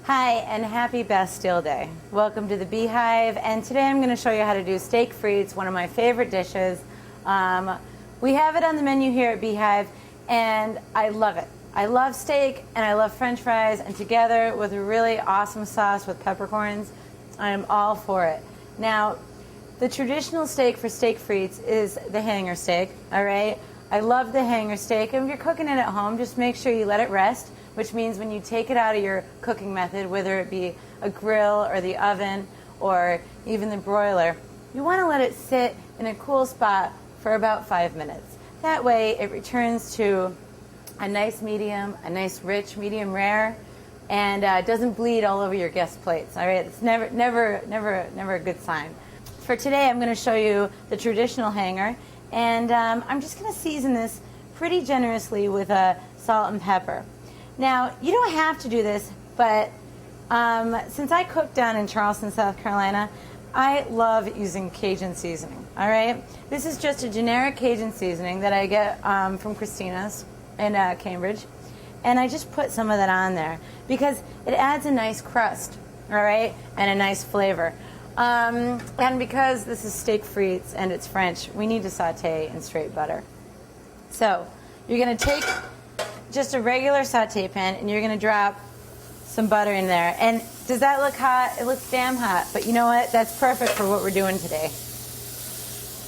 Hi, and happy Bastille Day. Welcome to the Beehive, and today I'm going to show you how to do steak frites, one of my favorite dishes. We have it on the menu here at Beehive, and I love it. I love steak, and I love French fries, and together with a really awesome sauce with peppercorns, I am all for it. Now, the traditional steak for steak frites is the hanger steak, all right? I love the hanger steak, and if you're cooking it at home, just make sure you let it rest, which means when you take it out of your cooking method, whether it be a grill or the oven or even the broiler, you want to let it sit in a cool spot for about 5 minutes. That way it returns to a nice medium, a nice rich medium rare, and doesn't bleed all over your guest plates. All right, it's never a good sign. For today, I'm going to show you the traditional hanger, and I'm just going to season this pretty generously with salt and pepper. Now, you don't have to do this, but since I cook down in Charleston, South Carolina, I love using Cajun seasoning, all right? This is just a generic Cajun seasoning that I get from Christina's in Cambridge, and I just put some of that on there because it adds a nice crust, all right, and a nice flavor. And because this is steak frites and it's French, we need to saute in straight butter. So you're going to take just a regular saute pan, and you're going to drop some butter in there. And does that look hot? It looks damn hot, but you know what? That's perfect for what we're doing today.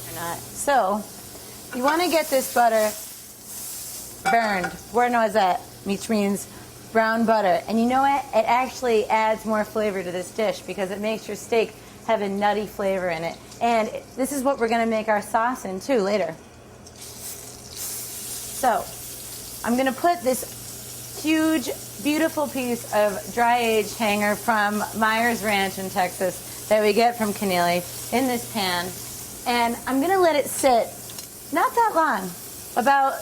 Or not. So you want to get this butter burned. Bueno es that, which means brown butter. And you know what? It actually adds more flavor to this dish because it makes your steak have a nutty flavor in it. And this is what we're going to make our sauce in too later. So I'm going to put this huge, beautiful piece of dry-aged hanger from Myers Ranch in Texas that we get from Keneally in this pan. And I'm going to let it sit not that long, about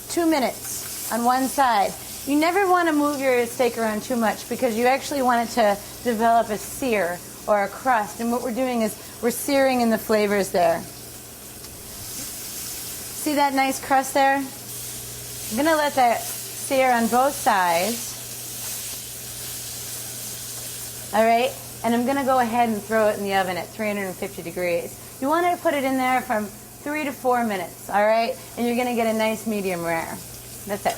2 minutes on one side. You never want to move your steak around too much because you actually want it to develop a sear or a crust. And what we're doing is we're searing in the flavors there. See that nice crust there? I'm going to let that sear on both sides. All right? And I'm going to go ahead and throw it in the oven at 350 degrees. You want to put it in there from 3 to 4 minutes, all right? And you're going to get a nice medium rare. That's it.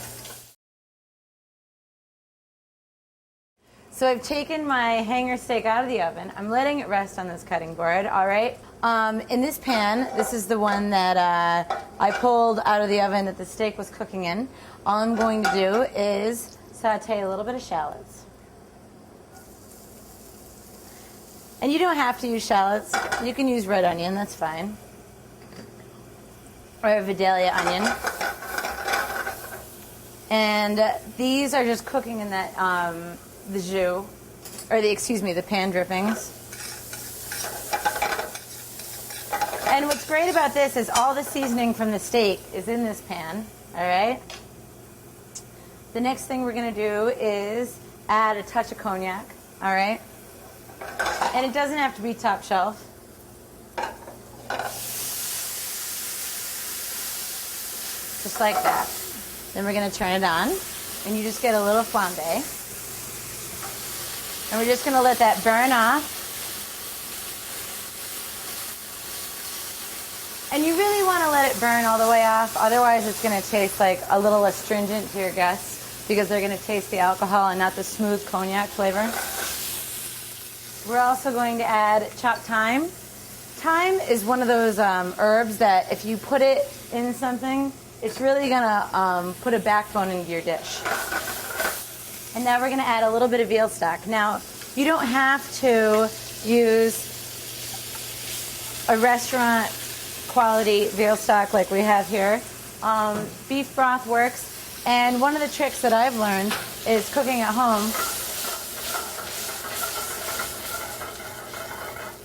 So I've taken my hanger steak out of the oven. I'm letting it rest on this cutting board, all right? In this pan, this is the one that I pulled out of the oven that the steak was cooking in. All I'm going to do is saute a little bit of shallots. And you don't have to use shallots. You can use red onion, that's fine. Or a Vidalia onion. And these are just cooking in that the jus, or the pan drippings. And what's great about this is all the seasoning from the steak is in this pan, all right? The next thing we're going to do is add a touch of cognac, all right? And it doesn't have to be top shelf. Just like that. Then we're going to turn it on, and you just get a little flambe. And we're just going to let that burn off. And you really want to let it burn all the way off, otherwise it's going to taste like a little astringent to your guests because they're going to taste the alcohol and not the smooth cognac flavor. We're also going to add chopped thyme. Thyme is one of those herbs that if you put it in something, it's really going to put a backbone into your dish. And now we're going to add a little bit of veal stock. Now, you don't have to use a restaurant quality veal stock like we have here. Beef broth works. And one of the tricks that I've learned is cooking at home.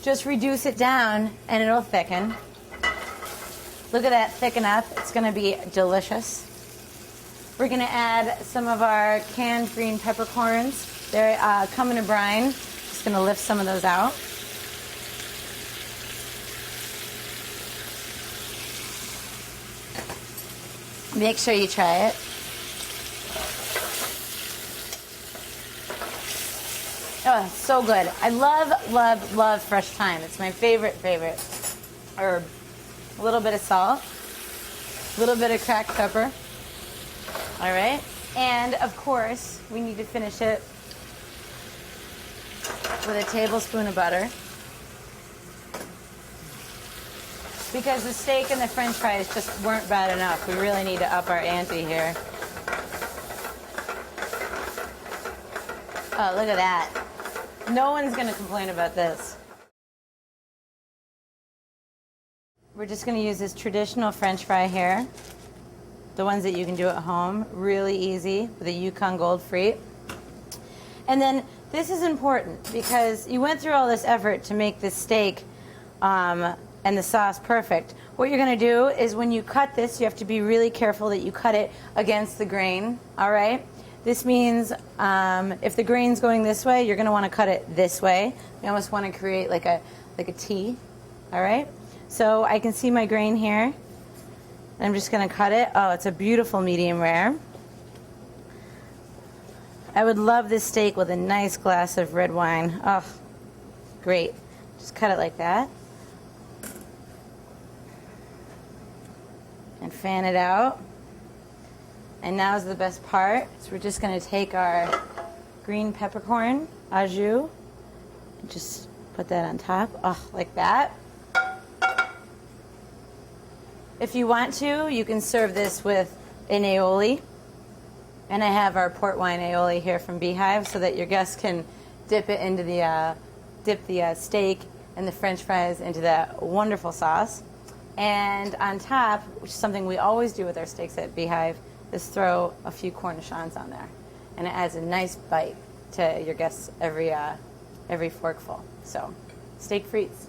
Just reduce it down and it'll thicken. Look at that thicken up. It's going to be delicious. We're going to add some of our canned green peppercorns. They're come in a brine. Just going to lift some of those out. Make sure you try it. Oh, it's so good. I love, love, love fresh thyme. It's my favorite herb. A little bit of salt, a little bit of cracked pepper. All right. And of course, we need to finish it with a tablespoon of butter. Because the steak and the French fries just weren't bad enough. We really need to up our ante here. Oh, look at that. No one's going to complain about this. We're just going to use this traditional French fry here. The ones that you can do at home. Really easy with a Yukon Gold Frite. And then this is important because you went through all this effort to make this steak and the sauce perfect. What you're going to do is when you cut this, you have to be really careful that you cut it against the grain, all right? This means if the grain's going this way, you're going to want to cut it this way. You almost want to create like a T, all right? So I can see my grain here. I'm just going to cut it. Oh, it's a beautiful medium rare. I would love this steak with a nice glass of red wine. Oh, great. Just cut it like that. And fan it out. And now's the best part. So we're just going to take our green peppercorn au jus and just put that on top. Oh, like that. If you want to, you can serve this with an aioli. And I have our port wine aioli here from Beehive so that your guests can dip it into the steak and the French fries into that wonderful sauce. And on top, which is something we always do with our steaks at Beehive, is throw a few cornichons on there. And it adds a nice bite to your guests every forkful. So, steak frites.